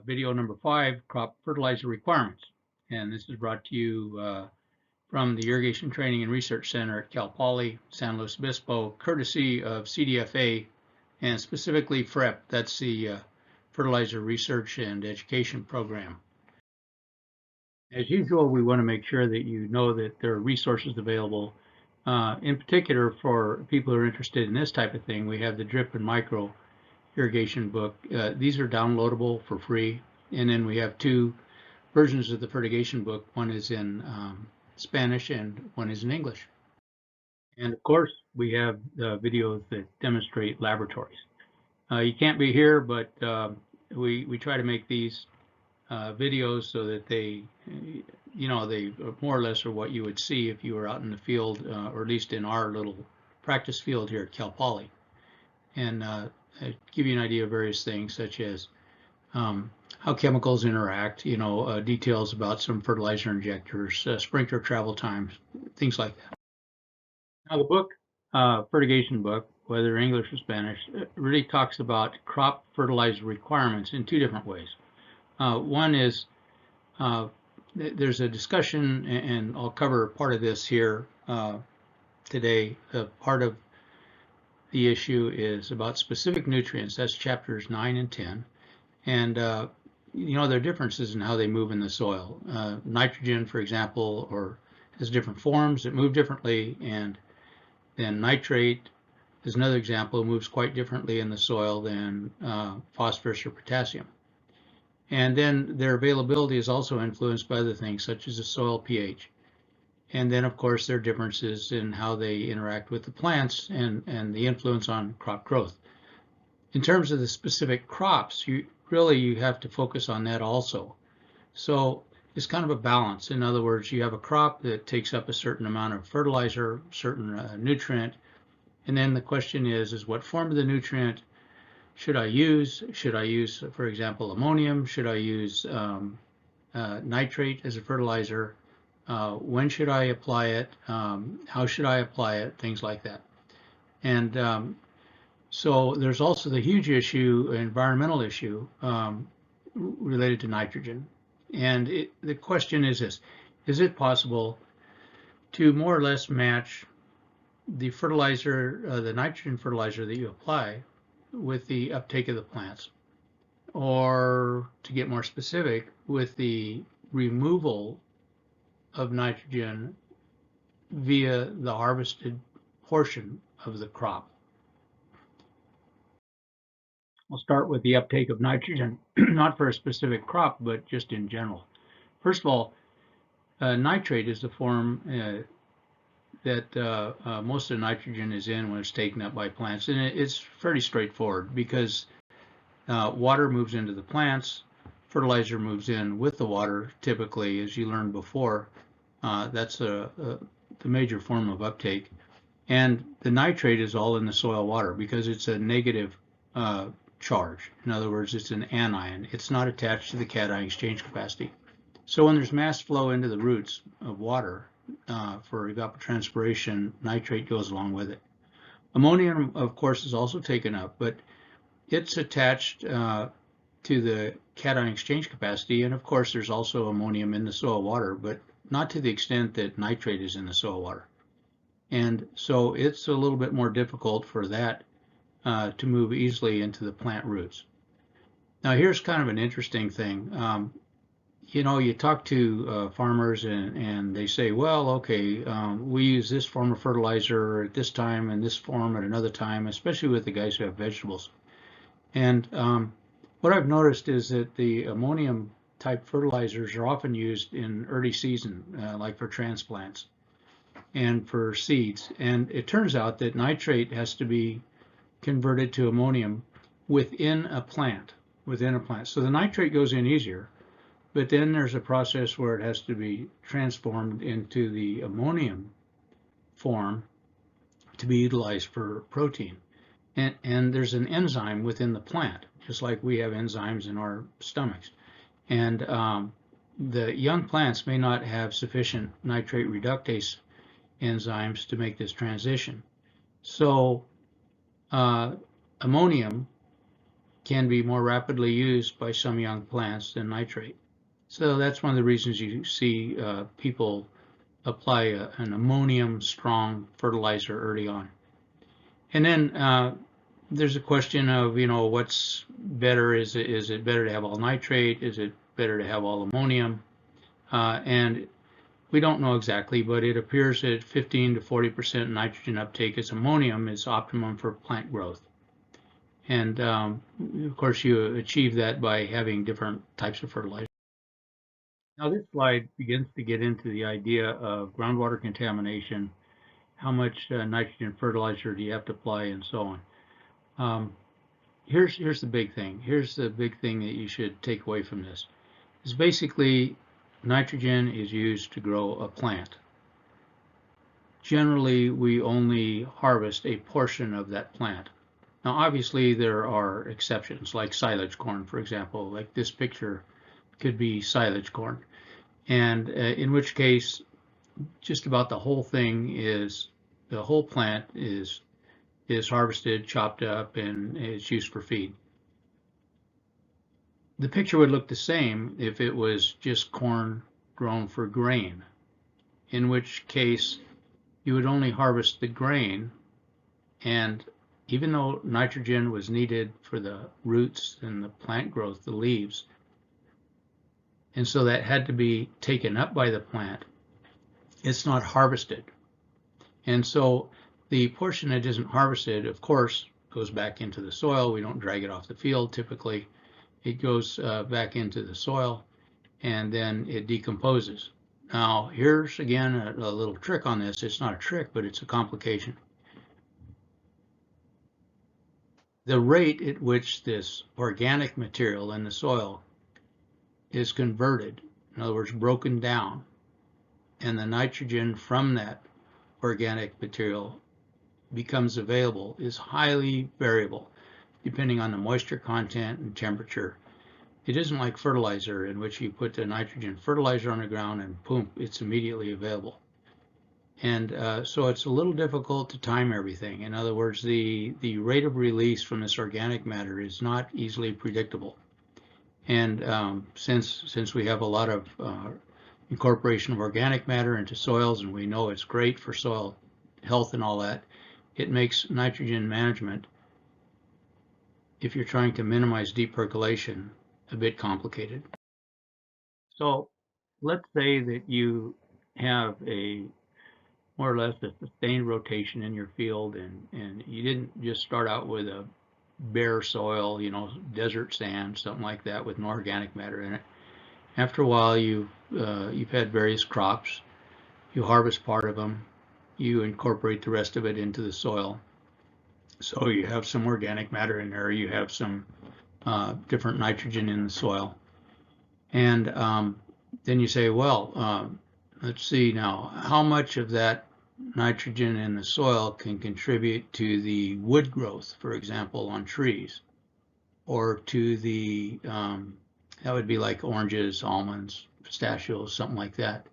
video number 5, crop fertilizer requirements. And this is brought to you from the Irrigation Training and Research Center at Cal Poly, San Luis Obispo, courtesy of CDFA and specifically FREP. That's the Fertilizer Research and Education Program. As usual, we want to make sure that you know that there are resources available. In particular, for people who are interested in this type of thing, we have the drip and micro irrigation book. These are downloadable for free. And then we have 2 versions of the fertigation book. One is in Spanish and one is in English. And of course, we have videos that demonstrate laboratories. You can't be here, but we try to make these videos so that they more or less are what you would see if you were out in the field, or at least in our little practice field here at Cal Poly. And give you an idea of various things, such as how chemicals interact, details about some fertilizer injectors, sprinkler travel times, things like that. Now the book, fertigation book, whether English or Spanish, really talks about crop fertilizer requirements in 2 different ways. One is there's a discussion, and I'll cover part of this here today. Part of the issue is about specific nutrients. That's chapters 9 and 10. And, there are differences in how they move in the soil. Nitrogen, for example, has different forms that move differently. And then nitrate is another example. It moves quite differently in the soil than phosphorus or potassium. And then their availability is also influenced by other things, such as the soil pH. And then, of course, there are differences in how they interact with the plants and the influence on crop growth. In terms of the specific crops, you have to focus on that also. So it's kind of a balance. In other words, you have a crop that takes up a certain amount of fertilizer, certain nutrient, and then the question is what form of the nutrient should I use? Should I use, for example, ammonium? Should I use nitrate as a fertilizer? When should I apply it? How should I apply it? Things like that. And so there's also the huge issue, environmental issue, related to nitrogen. And the question is this: is it possible to more or less match the fertilizer, the nitrogen fertilizer that you apply, with the uptake of the plants? Or, to get more specific, with the removal of nitrogen via the harvested portion of the crop? We'll start with the uptake of nitrogen, not for a specific crop, but just in general. First of all, nitrate is the form that most of the nitrogen is in when it's taken up by plants. And it's fairly straightforward because water moves into the plants, fertilizer moves in with the water, typically, as you learned before. That's the major form of uptake. And the nitrate is all in the soil water because it's a negative charge. In other words, it's an anion. It's not attached to the cation exchange capacity. So when there's mass flow into the roots of water for evapotranspiration, nitrate goes along with it. Ammonium, of course, is also taken up, but it's attached to the cation exchange capacity. And of course, there's also ammonium in the soil water, but not to the extent that nitrate is in the soil water. And so it's a little bit more difficult for that to move easily into the plant roots. Now, here's kind of an interesting thing. You talk to farmers and they say, well, okay, we use this form of fertilizer at this time and this form at another time, especially with the guys who have vegetables. And what I've noticed is that the ammonium type fertilizers are often used in early season, like for transplants and for seeds. And it turns out that nitrate has to be converted to ammonium within a plant. So the nitrate goes in easier, but then there's a process where it has to be transformed into the ammonium form to be utilized for protein. And there's an enzyme within the plant, just like we have enzymes in our stomachs. And the young plants may not have sufficient nitrate reductase enzymes to make this transition. So ammonium can be more rapidly used by some young plants than nitrate. So that's one of the reasons you see people apply an ammonium strong fertilizer early on. And then there's a question of, what's better? Is it better to have all nitrate? Is it better to have all ammonium? And we don't know exactly, but it appears that 15 to 40% nitrogen uptake as ammonium is optimum for plant growth. And of course, you achieve that by having different types of fertilizer. Now, this slide begins to get into the idea of groundwater contamination, how much nitrogen fertilizer do you have to apply, and so on. Here's the big thing. Here's the big thing that you should take away from this. Is basically nitrogen is used to grow a plant. Generally, we only harvest a portion of that plant. Now, obviously, there are exceptions, like silage corn, for example. Like this picture could be silage corn, and in which case, just about the whole thing is, the whole plant is harvested, chopped up, and it's used for feed. The picture would look the same if it was just corn grown for grain, in which case you would only harvest the grain, and even though nitrogen was needed for the roots and the plant growth, the leaves, and so that had to be taken up by the plant, it's not harvested. And so the portion that isn't harvested, of course, goes back into the soil. We don't drag it off the field typically. It goes back into the soil, and then it decomposes. Now, here's again a little trick on this. It's not a trick, but it's a complication. The rate at which this organic material in the soil is converted, in other words, broken down, and the nitrogen from that organic material becomes available is highly variable depending on the moisture content and temperature. It isn't like fertilizer, in which you put the nitrogen fertilizer on the ground and boom, it's immediately available. And so it's a little difficult to time everything. In other words, the rate of release from this organic matter is not easily predictable. And since we have a lot of incorporation of organic matter into soils, and we know it's great for soil health and all that, it makes nitrogen management, if you're trying to minimize deep percolation, a bit complicated. So let's say that you have a more or less a sustained rotation in your field, and you didn't just start out with a bare soil, desert sand, something like that, with no organic matter in it. After a while, you've had various crops. You harvest part of them. You incorporate the rest of it into the soil. So you have some organic matter in there. You have some different nitrogen in the soil. And then you say, well, let's see now, how much of that nitrogen in the soil can contribute to the wood growth, for example, on trees, or to the, that would be like oranges, almonds, pistachios, something like that.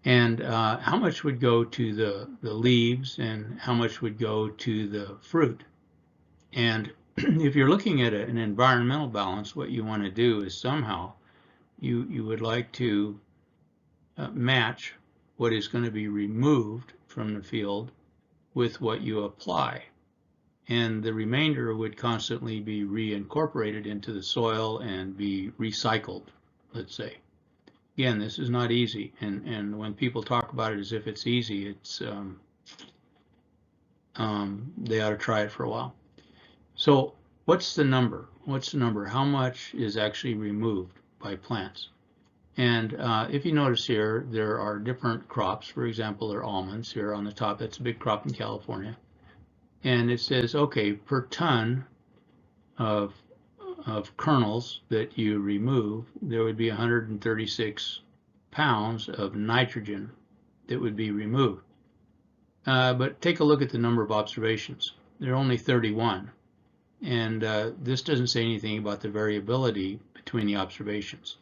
And how much would go to the leaves, and how much would go to the fruit? And if you're looking at an environmental balance, what you want to do is somehow you would like to match what is going to be removed from the field with what you apply. And the remainder would constantly be reincorporated into the soil and be recycled, let's say. Again, this is not easy, and when people talk about it as if it's easy, it's they ought to try it for a while. So what's the number? What's the number? How much is actually removed by plants? And if you notice here, there are different crops. For example, there are almonds here on the top. That's a big crop in California. And it says, okay, per ton of kernels that you remove, there would be 136 pounds of nitrogen that would be removed. But take a look at the number of observations. There are only 31. And this doesn't say anything about the variability between the observations.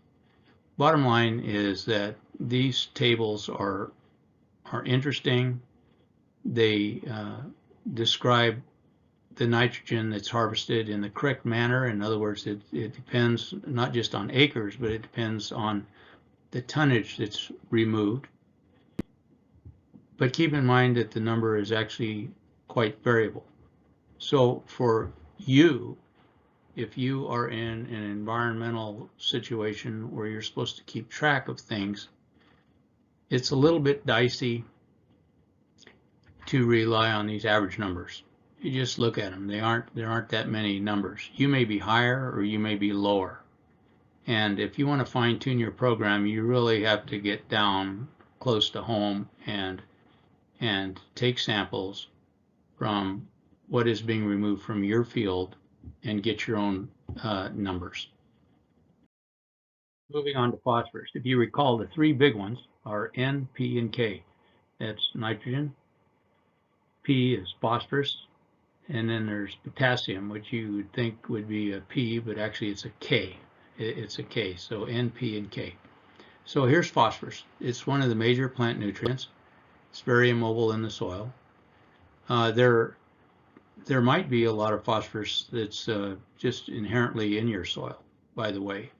Bottom line is that these tables are interesting. They describe the nitrogen that's harvested in the correct manner. In other words, it depends not just on acres, but it depends on the tonnage that's removed. But keep in mind that the number is actually quite variable. So for you, if you are in an environmental situation where you're supposed to keep track of things, it's a little bit dicey to rely on these average numbers. You just look at them. There aren't that many numbers. You may be higher or you may be lower. And if you want to fine tune your program, you really have to get down close to home and take samples from what is being removed from your field and get your own numbers. Moving on to phosphorus. If you recall, the three big ones are N, P, and K. That's nitrogen. P is phosphorus. And then there's potassium, which you would think would be a P, but actually it's a K. It's a K, so N, P, and K. So here's phosphorus. It's one of the major plant nutrients. It's very immobile in the soil. There might be a lot of phosphorus that's just inherently in your soil, by the way.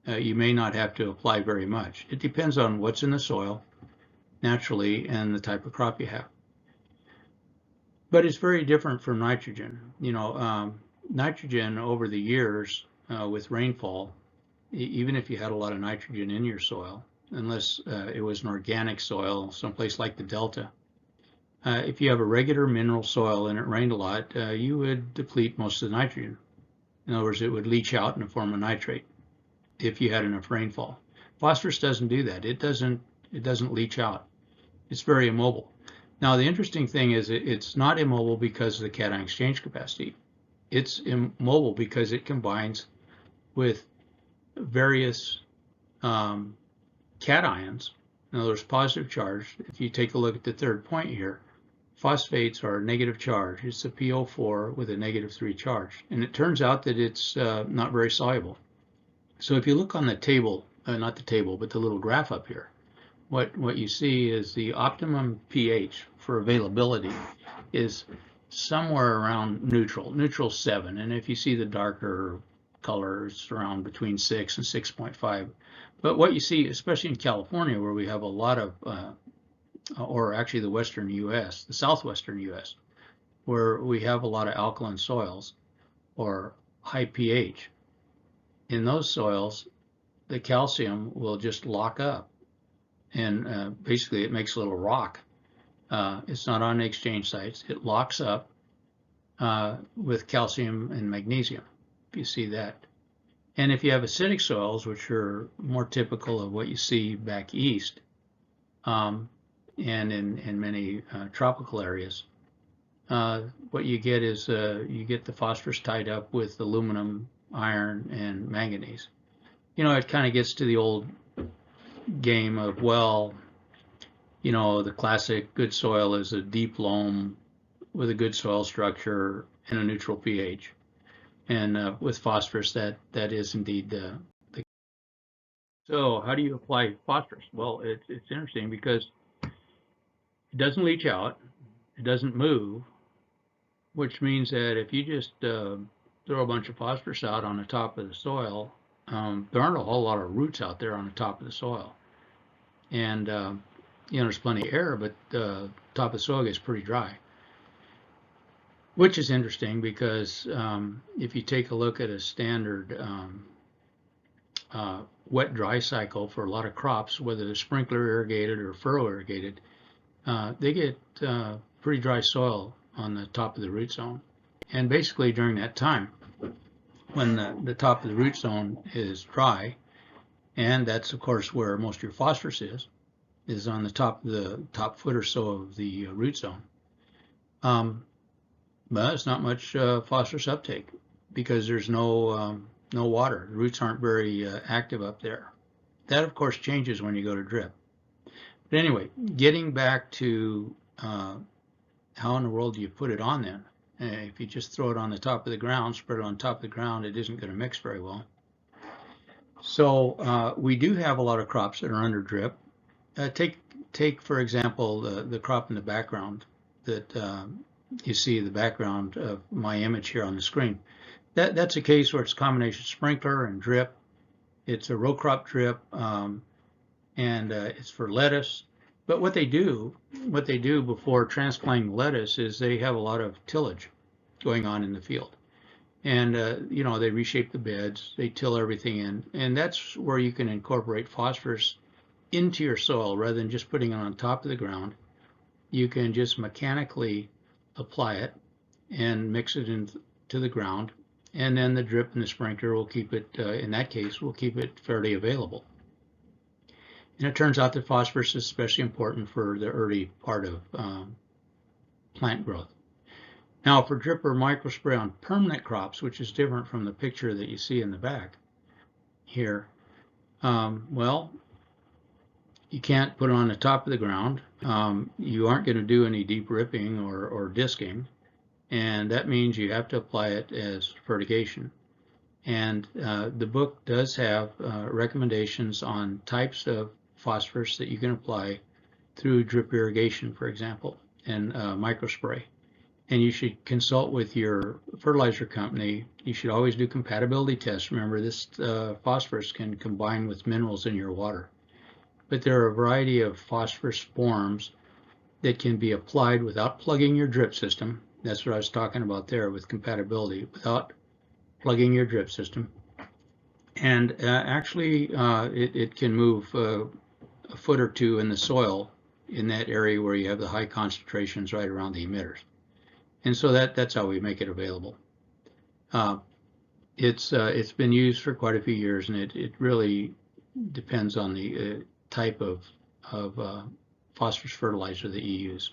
You may not have to apply very much. It depends on what's in the soil, naturally, and the type of crop you have. But it's very different from nitrogen. Nitrogen over the years with rainfall, even if you had a lot of nitrogen in your soil, unless it was an organic soil, someplace like the Delta, if you have a regular mineral soil and it rained a lot, you would deplete most of the nitrogen. In other words, it would leach out in the form of nitrate if you had enough rainfall. Phosphorus doesn't do that. It doesn't leach out. It's very immobile. Now, the interesting thing is it's not immobile because of the cation exchange capacity. It's immobile because it combines with various cations. In other words, positive charge. If you take a look at the third point here, phosphates are a negative charge. It's a PO4 with a -3 charge. And it turns out that it's not very soluble. So if you look on the table, not the table, but the little graph up here, what you see is the optimum pH for availability is somewhere around neutral 7. And if you see the darker colors around between 6 and 6.5. But what you see, especially in California, where we have a lot of, or actually the western U.S., the southwestern U.S., where we have a lot of alkaline soils or high pH, in those soils, the calcium will just lock up. And basically it makes a little rock. It's not on the exchange sites. It locks up with calcium and magnesium, if you see that. And if you have acidic soils, which are more typical of what you see back east and in many tropical areas, what you get is you get the phosphorus tied up with aluminum, iron, and manganese. It kind of gets to the old game of, well, the classic good soil is a deep loam with a good soil structure and a neutral pH. And with phosphorus, that is indeed the case. So how do you apply phosphorus? Well, it's interesting because it doesn't leach out, it doesn't move, which means that if you just throw a bunch of phosphorus out on the top of the soil, there aren't a whole lot of roots out there on the top of the soil. And there's plenty of air, but the top of the soil gets pretty dry. Which is interesting because if you take a look at a standard wet-dry cycle for a lot of crops, whether they're sprinkler irrigated or furrow irrigated, they get pretty dry soil on the top of the root zone. And basically during that time, when the top of the root zone is dry, and that's of course where most of your phosphorus is on the top foot or so of the root zone. But it's not much phosphorus uptake because there's no water. The roots aren't very active up there. That of course changes when you go to drip. But anyway, getting back to how in the world do you put it on then? If you just throw it on the top of the ground, spread it on top of the ground, it isn't going to mix very well. So we do have a lot of crops that are under drip. Take for example the crop in the background that you see the background of my image here on the screen. That's a case where it's a combination sprinkler and drip. It's a row crop drip, and it's for lettuce. But what they do before transplanting lettuce is they have a lot of tillage going on in the field. And you know, they reshape the beds, they till everything in, and that's where you can incorporate phosphorus into your soil rather than just putting it on top of the ground. You can just mechanically apply it and mix it into the ground, and then the drip and the sprinkler will keep it, in that case, will keep it fairly available. And it turns out that phosphorus is especially important for the early part of plant growth. Now, for drip or microspray on permanent crops, which is different from the picture that you see in the back here, well, you can't put it on the top of the ground. You aren't going to do any deep ripping or disking, and that means you have to apply it as fertigation. And the book does have recommendations on types of phosphorus that you can apply through drip irrigation, for example, and microspray. And you should consult with your fertilizer company. You should always do compatibility tests. Remember, this phosphorus can combine with minerals in your water. But there are a variety of phosphorus forms that can be applied without plugging your drip system. That's what I was talking about there with compatibility, without plugging your drip system. And actually, it can move a foot or two in the soil in that area where you have the high concentrations right around the emitters. And so that's how we make it available. It's been used for quite a few years, and it really depends on the type of phosphorus fertilizer that you use.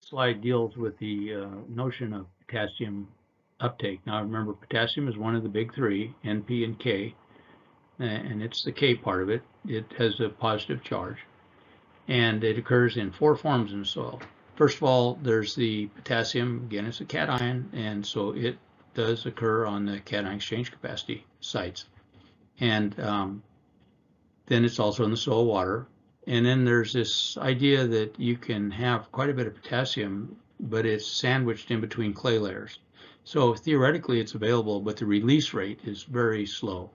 This slide deals with the notion of potassium uptake. Now remember, potassium is one of the big three, N, P, and K, and it's the K part of it. It has a positive charge, and it occurs in four forms in the soil. First of all, there's the potassium. Again, it's a cation, and so it does occur on the cation exchange capacity sites. And then it's also in the soil water. And then there's this idea that you can have quite a bit of potassium, but it's sandwiched in between clay layers. So theoretically it's available, but the release rate is very slow.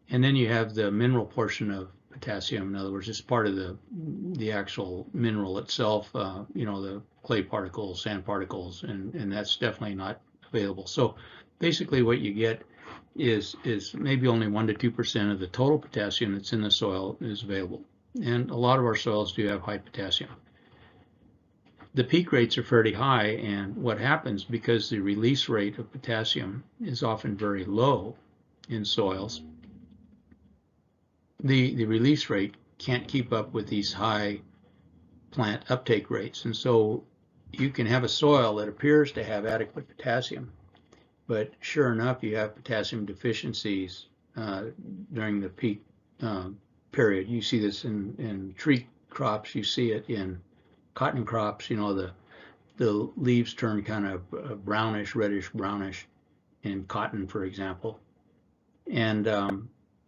And then you have the mineral portion of potassium. In other words, it's part of the actual mineral itself, you know, the clay particles, sand particles, and that's definitely not available. So basically what you get is maybe only 1 to 2% of the total potassium that's in the soil is available. And a lot of our soils do have high potassium. The peak rates are fairly high, and what happens, because the release rate of potassium is often very low in soils, the release rate can't keep up with these high plant uptake rates. And so you can have a soil that appears to have adequate potassium, but sure enough, you have potassium deficiencies during the peak period. You see this in tree crops, you see it in cotton crops. You know, the leaves turn kind of brownish, reddish brownish in cotton, for example. And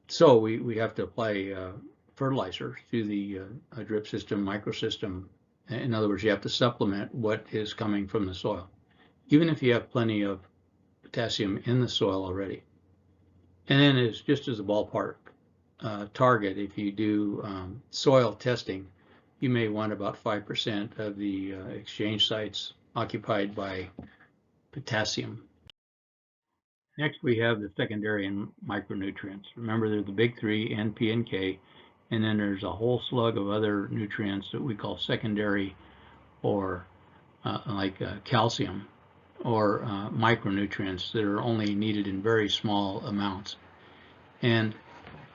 so we have to apply fertilizer through the drip system, microsystem. In other words, you have to supplement what is coming from the soil, even if you have plenty of potassium in the soil already. And then it's just as a ballpark target, if you do soil testing, you may want about 5% of the exchange sites occupied by potassium. Next, we have the secondary and micronutrients. Remember, they're the big three, N, P, and K, and then there's a whole slug of other nutrients that we call secondary, or like calcium, or micronutrients that are only needed in very small amounts. And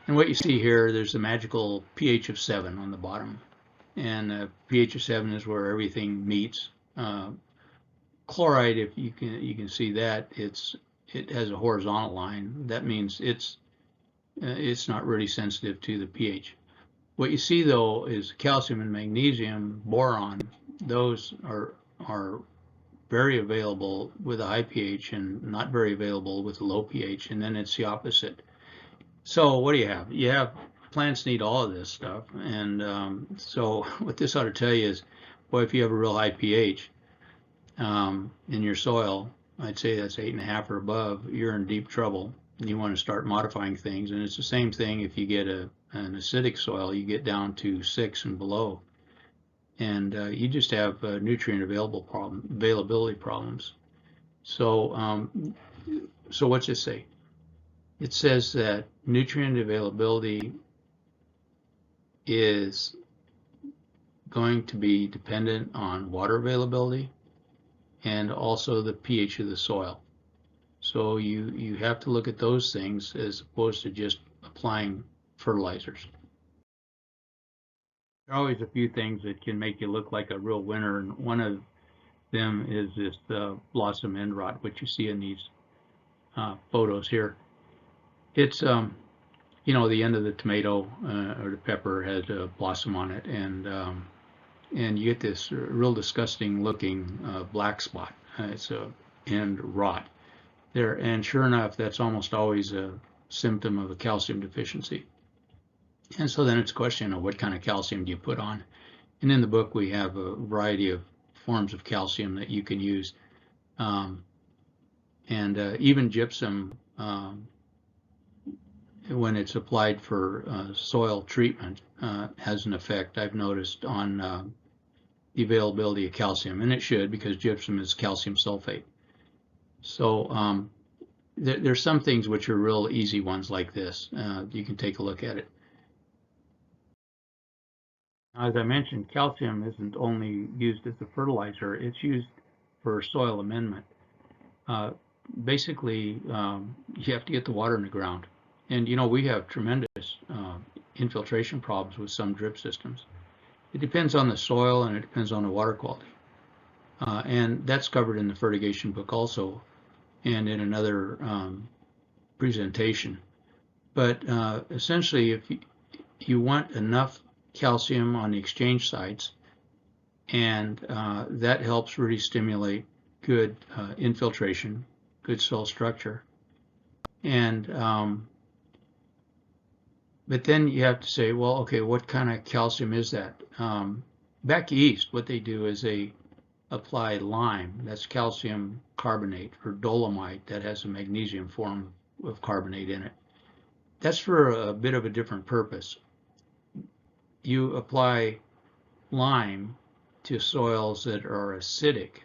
what you see here, there's a magical pH of 7 on the bottom, and pH of 7 is where everything meets. Chloride, if you can see that, it has a horizontal line. That means it's not really sensitive to the pH. What you see though is calcium and magnesium, boron. Those are very available with a high pH and not very available with a low pH, and then it's the opposite. So what do you have? You have plants need all of this stuff, and so what this ought to tell you is Boy, if you have a real high pH in your soil, I'd say that's 8.5 or above, you're in deep trouble. And you want to start modifying things. And it's the same thing if you get an acidic soil, you get down to 6 and below. And you just have nutrient availability problems. So, so what's it say? It says that nutrient availability is going to be dependent on water availability and also the pH of the soil. So you have to look at those things as opposed to just applying fertilizers. There are always a few things that can make you look like a real winner, and one of them is this blossom end rot, which you see in these photos here. It's you know, the end of the tomato or the pepper has a blossom on it, and you get this real disgusting looking black spot. It's a end rot there, and sure enough, that's almost always a symptom of a calcium deficiency. And so then it's a question of what kind of calcium do you put on. And in the book we have a variety of forms of calcium that you can use, and even gypsum, when it's applied for soil treatment, has an effect, I've noticed, on the availability of calcium, and it should, because gypsum is calcium sulfate. So there's some things which are real easy ones like this. You can take a look at it. As I mentioned, calcium isn't only used as a fertilizer, it's used for soil amendment. Basically, you have to get the water in the ground. And you know, we have tremendous infiltration problems with some drip systems. It depends on the soil and it depends on the water quality. And that's covered in the fertigation book also, and in another presentation. But essentially, if you want enough calcium on the exchange sites, and that helps really stimulate good infiltration, good soil structure. And but then you have to say, well, okay, what kind of calcium is that? Back east, what they do is they apply lime, that's calcium carbonate, or dolomite that has a magnesium form of carbonate in it. That's for a bit of a different purpose. You apply lime to soils that are acidic,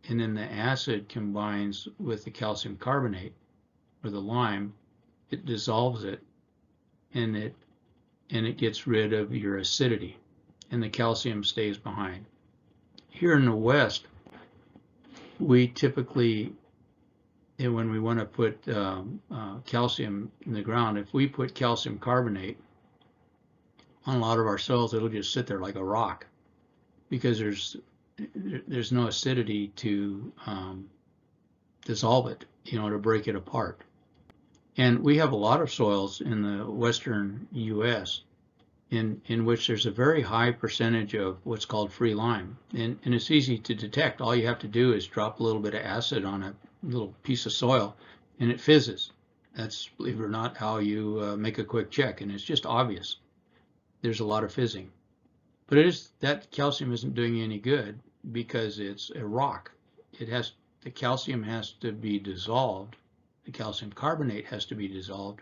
and then the acid combines with the calcium carbonate or the lime, it dissolves it, and it gets rid of your acidity, and the calcium stays behind. Here in the West, we typically, when we want to put calcium in the ground, if we put calcium carbonate on a lot of our soils, it'll just sit there like a rock, because there's no acidity to dissolve it, you know, to break it apart. And we have a lot of soils in the western U.S. in which there's a very high percentage of what's called free lime, and it's easy to detect. All you have to do is drop a little bit of acid on a little piece of soil, and it fizzes. That's, believe it or not, how you make a quick check, and it's just obvious. There's a lot of fizzing. But that calcium isn't doing you any good because it's a rock. The calcium has to be dissolved. The calcium carbonate has to be dissolved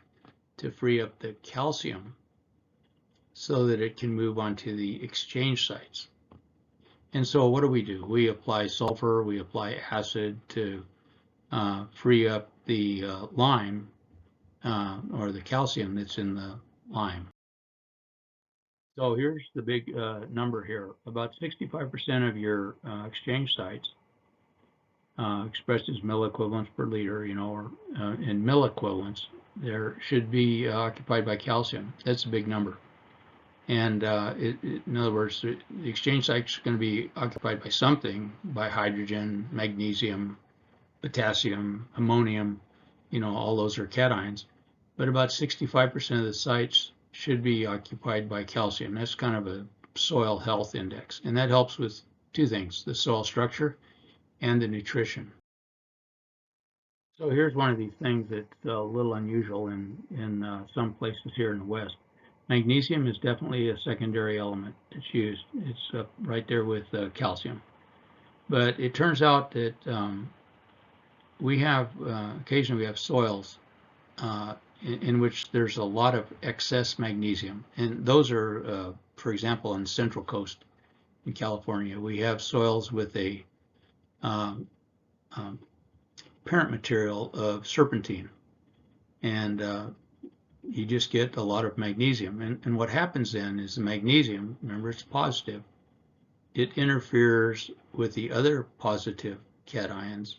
to free up the calcium so that it can move on to the exchange sites. And so what do? We apply sulfur, we apply acid to free up the lime or the calcium that's in the lime. So here's the big number here. About 65% of your exchange sites, expressed as mill equivalents per liter, you know, or in mill equivalents, there should be occupied by calcium. That's a big number. And in other words, the exchange site is going to be occupied by something, by hydrogen, magnesium, potassium, ammonium, you know, all those are cations. But about 65% of the sites should be occupied by calcium. That's kind of a soil health index. And that helps with two things, the soil structure and the nutrition. So here's one of these things that's a little unusual in some places here in the West. Magnesium is definitely a secondary element that's used. It's right there with calcium. But it turns out that we have occasionally we have soils in which there's a lot of excess magnesium, and those are, for example, on the Central Coast in California, we have soils with a um, um, parent material of serpentine, and you just get a lot of magnesium. And what happens then is the magnesium, remember it's positive, it interferes with the other positive cations,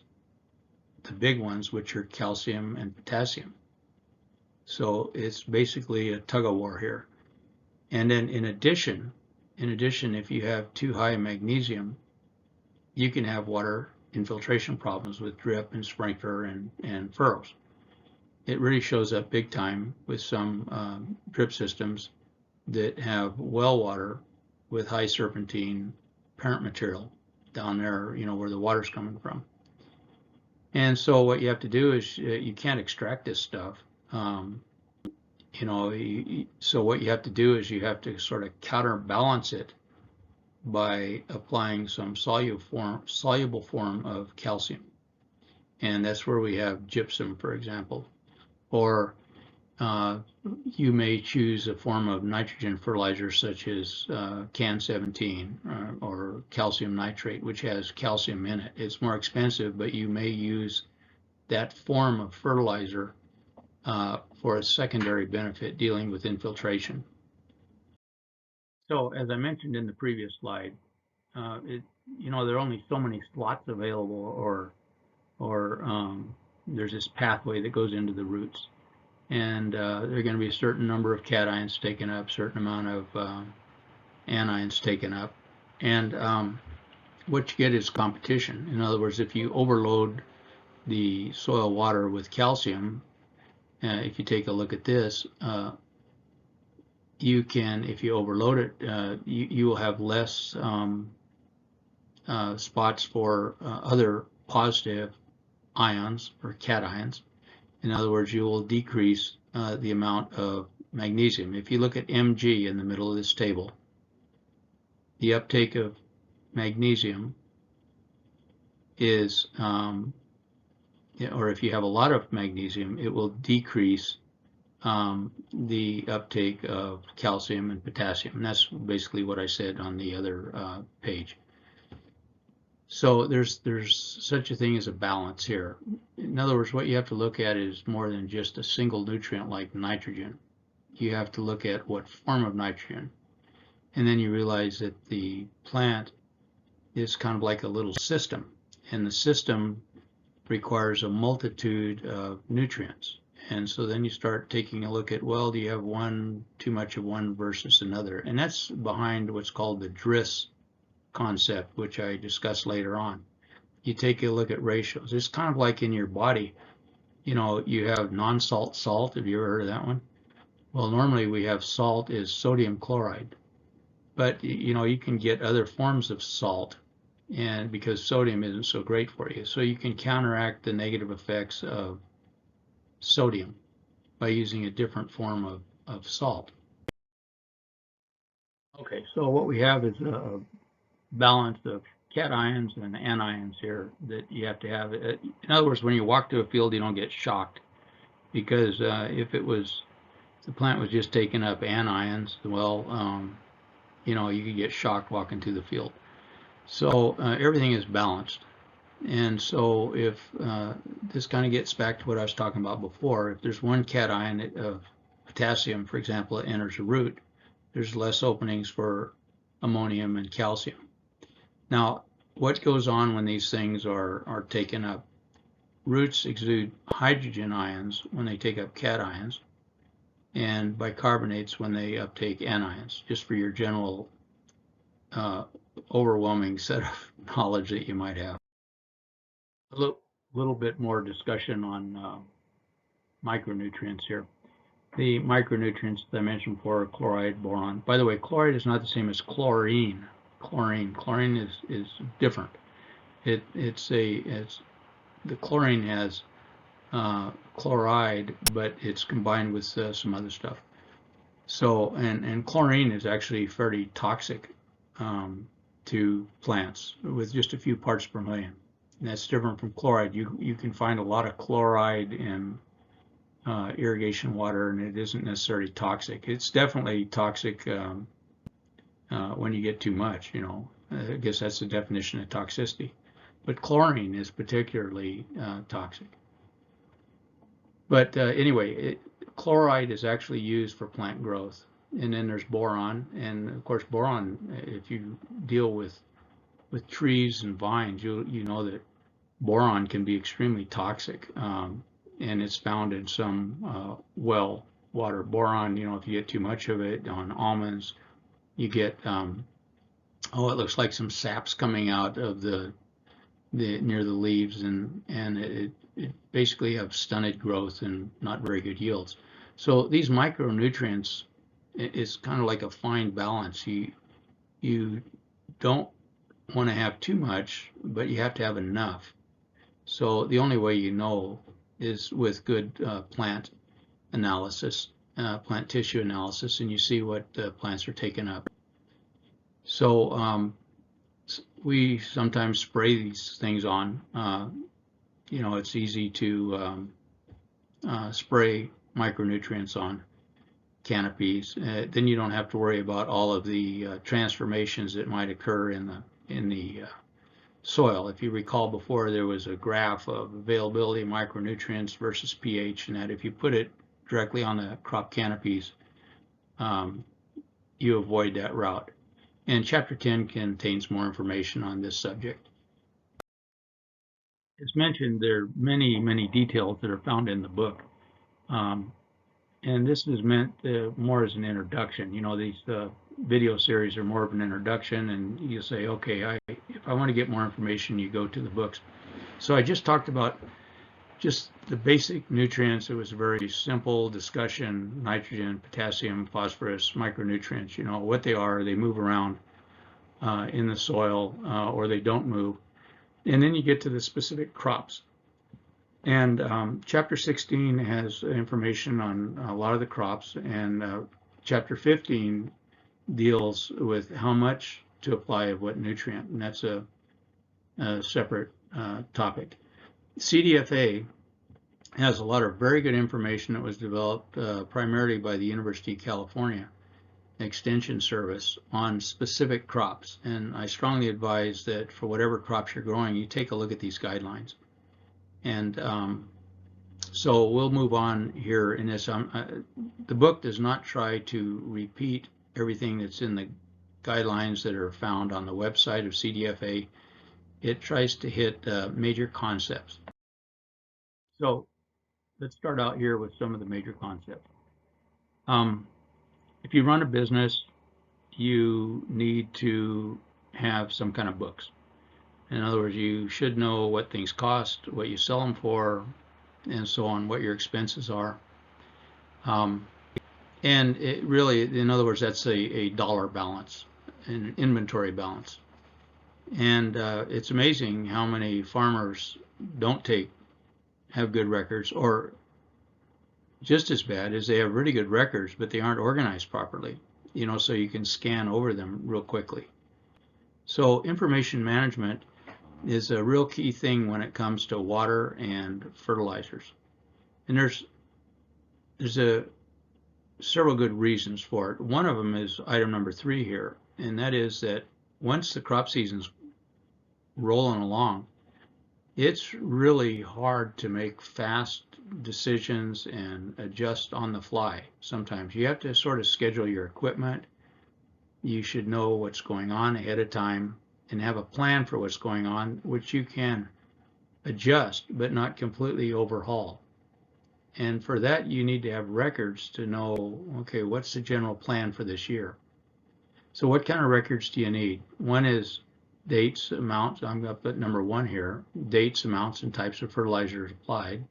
the big ones, which are calcium and potassium. So it's basically a tug of war here. And then in addition, if you have too high in magnesium, you can have water infiltration problems with drip and sprinkler and furrows. It really shows up big time with some drip systems that have well water with high serpentine parent material down there, where the water's coming from. And so what you have to do is you can't extract this stuff. So what you have to do is you have to sort of counterbalance it by applying some soluble form of calcium. And that's where we have gypsum, for example. Or you may choose a form of nitrogen fertilizer such as CAN 17 or calcium nitrate, which has calcium in it. It's more expensive, but you may use that form of fertilizer for a secondary benefit dealing with infiltration. So as I mentioned in the previous slide, there are only so many slots available, or there's this pathway that goes into the roots, and there are going to be a certain number of cations taken up, certain amount of anions taken up, and what you get is competition. In other words, if you overload the soil water with calcium, if you take a look at this, you can, if you overload it, you will have less spots for other positive ions or cations. In other words, you will decrease the amount of magnesium. If you look at Mg in the middle of this table, the uptake of magnesium is, or if you have a lot of magnesium, it will decrease the uptake of calcium and potassium. And that's basically what I said on the other page. So there's such a thing as a balance here. In other words, what you have to look at is more than just a single nutrient like nitrogen. You have to look at what form of nitrogen. And then you realize that the plant is kind of like a little system. And the system requires a multitude of nutrients. And so then you start taking a look at, well, do you have too much of one versus another? And that's behind what's called the DRIS concept, which I discuss later on. You take a look at ratios. It's kind of like in your body. You have non-salt salt. Have you ever heard of that one? Well, normally we have salt is sodium chloride. But, you can get other forms of salt, and because sodium isn't so great for you. So you can counteract the negative effects of sodium by using a different form of salt. Okay, so what we have is a balance of cations and anions here that you have to have. In other words, when you walk to a field, you don't get shocked, because if the plant was just taking up anions, well, you could get shocked walking through the field. So everything is balanced. And so if this kind of gets back to what I was talking about before, if there's one cation of potassium, for example, that enters a root, there's less openings for ammonium and calcium. Now, what goes on when these things are taken up? Roots exude hydrogen ions when they take up cations, and bicarbonates when they uptake anions, just for your general overwhelming set of knowledge that you might have. A little bit more discussion on micronutrients here. The micronutrients that I mentioned before, chloride, boron. By the way, chloride is not the same as chlorine. Chlorine is different. The chlorine has chloride, but it's combined with some other stuff. So, and chlorine is actually fairly toxic to plants with just a few parts per million. And that's different from chloride. You can find a lot of chloride in irrigation water, and it isn't necessarily toxic. It's definitely toxic when you get too much, you know. I guess that's the definition of toxicity. But chlorine is particularly toxic. But anyway, chloride is actually used for plant growth. And then there's boron, and of course boron, if you deal with trees and vines, you know that boron can be extremely toxic, and it's found in some well water. Boron, you know, if you get too much of it on almonds, you get oh, it looks like some sap's coming out of the near the leaves, and it basically have stunted growth and not very good yields. So these micronutrients is kind of like a fine balance. You don't want to have too much, but you have to have enough. So the only way you know is with good plant analysis, plant tissue analysis, and you see what plants are taking up. So we sometimes spray these things on. You know, it's easy to spray micronutrients on canopies. Then you don't have to worry about all of the transformations that might occur in the soil. If you recall before, there was a graph of availability of micronutrients versus pH, and that if you put it directly on the crop canopies, you avoid that route. And Chapter 10 contains more information on this subject. As mentioned, there are many, many details that are found in the book. And this is meant more as an introduction. You know, these video series are more of an introduction, and you say, okay, if I want to get more information, you go to the books. So I just talked about just the basic nutrients. It was a very simple discussion: nitrogen, potassium, phosphorus, micronutrients. You know what they are. They move around in the soil, or they don't move. And then you get to the specific crops. And Chapter 16 has information on a lot of the crops, and Chapter 15 deals with how much to apply of what nutrient, and that's a separate topic. CDFA has a lot of very good information that was developed primarily by the University of California Extension Service on specific crops, and I strongly advise that for whatever crops you're growing, you take a look at these guidelines. And so we'll move on here in this. The book does not try to repeat everything that's in the guidelines that are found on the website of CDFA. It tries to hit major concepts. So let's start out here with some of the major concepts. If you run a business, you need to have some kind of books. In other words, you should know what things cost, what you sell them for, and so on, what your expenses are. And it really, in other words, that's a dollar balance, an inventory balance. And it's amazing how many farmers don't have good records, or just as bad as they have really good records, but they aren't organized properly, you know, so you can scan over them real quickly. So information management is a real key thing when it comes to water and fertilizers. And there's several good reasons for it. One of them is item number 3 here, and that is that once the crop season's rolling along, it's really hard to make fast decisions and adjust on the fly. Sometimes you have to sort of schedule your equipment. You should know what's going on ahead of time and have a plan for what's going on, which you can adjust but not completely overhaul. And for that, you need to have records to know, okay, what's the general plan for this year? So what kind of records do you need? One is dates, amounts. I'm going to put number 1 here: dates, amounts, and types of fertilizers applied.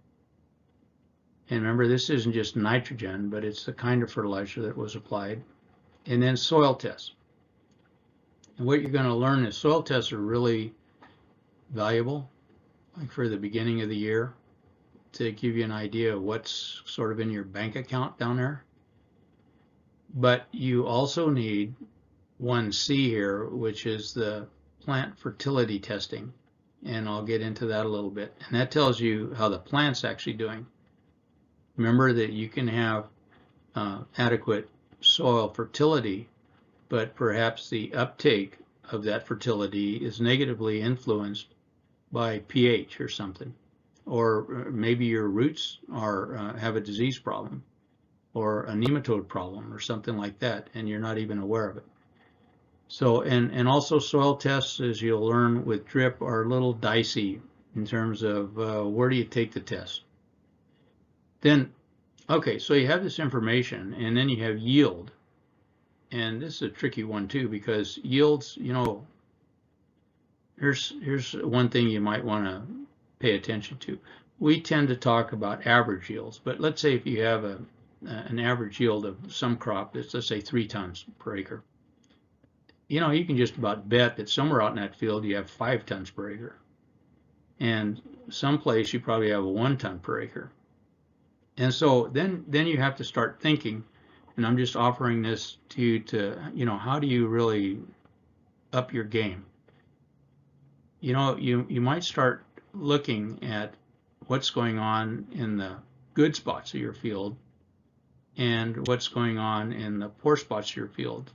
And remember, this isn't just nitrogen, but it's the kind of fertilizer that was applied. And then soil tests. And what you're going to learn is soil tests are really valuable, like for the beginning of the year, to give you an idea of what's sort of in your bank account down there. But you also need 1C here, which is the plant fertility testing. And I'll get into that a little bit. And that tells you how the plant's actually doing. Remember that you can have adequate soil fertility, but perhaps the uptake of that fertility is negatively influenced by pH or something. Or maybe your roots have a disease problem or a nematode problem or something like that, and you're not even aware of it. So, and also soil tests, as you'll learn with drip, are a little dicey in terms of where do you take the test. Then, okay, so you have this information, and then you have yield. And this is a tricky one too, because yields, here's one thing you might want to pay attention to. We tend to talk about average yields, but let's say if you have an average yield of some crop that's, let's say, 3 tons per acre. You can just about bet that somewhere out in that field you have 5 tons per acre. And someplace you probably have a 1 ton per acre. And so then you have to start thinking, and I'm just offering this to you to, how do you really up your game? You might start looking at what's going on in the good spots of your field and what's going on in the poor spots of your field.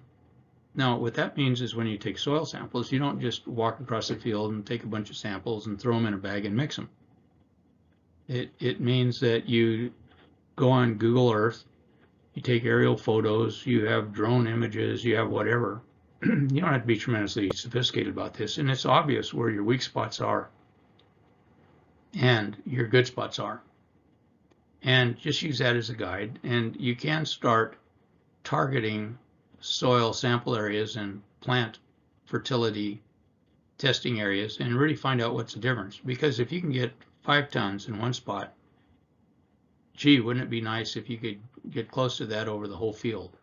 Now, what that means is when you take soil samples, you don't just walk across the field and take a bunch of samples and throw them in a bag and mix them. It means that you go on Google Earth, you take aerial photos, you have drone images, you have whatever. You don't have to be tremendously sophisticated about this, and it's obvious where your weak spots are and your good spots are. And just use that as a guide, and you can start targeting soil sample areas and plant fertility testing areas and really find out what's the difference. Because if you can get 5 tons in one spot, gee, wouldn't it be nice if you could get close to that over the whole field?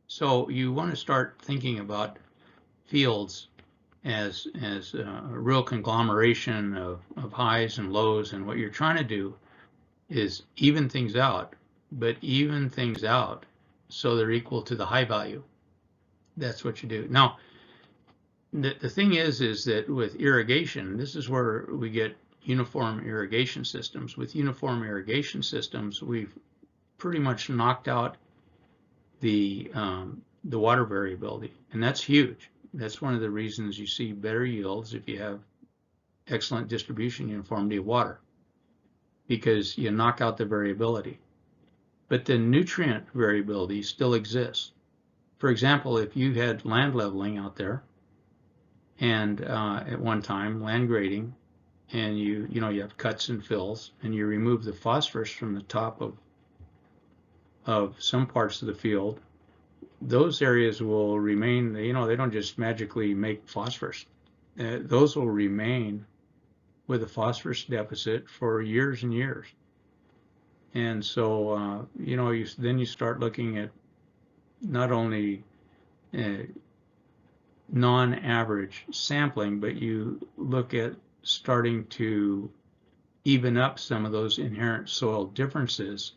So you want to start thinking about fields as a real conglomeration of highs and lows, and what you're trying to do is even things out, but even things out so they're equal to the high value. That's what you do. Now, the thing is that with irrigation, this is where we get uniform irrigation systems. With uniform irrigation systems, we've pretty much knocked out the water variability, and that's huge. That's one of the reasons you see better yields if you have excellent distribution uniformity of water, because you knock out the variability. But the nutrient variability still exists. For example, if you had land leveling out there, and at one time land grading, and you have cuts and fills, and you remove the phosphorus from the top of some parts of the field, those areas will remain. They don't just magically make phosphorus. Those will remain with a phosphorus deficit for years and years. And so, then you start looking at not only non-average sampling, but you look at starting to even up some of those inherent soil differences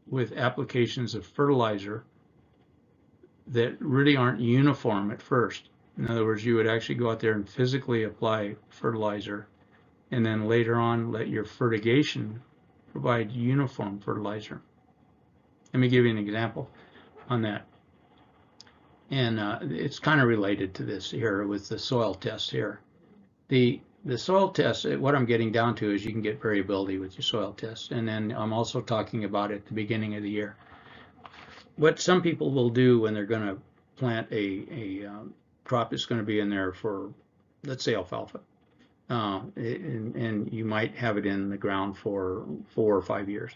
with applications of fertilizer that really aren't uniform at first. In other words, you would actually go out there and physically apply fertilizer, and then later on let your fertigation provide uniform fertilizer. Let me give you an example on that. And it's kind of related to this here with the soil test here. The soil test, what I'm getting down to is you can get variability with your soil test. And then I'm also talking about at the beginning of the year. What some people will do when they're going to plant a crop that's going to be in there for, let's say, alfalfa. And you might have it in the ground for 4 or 5 years.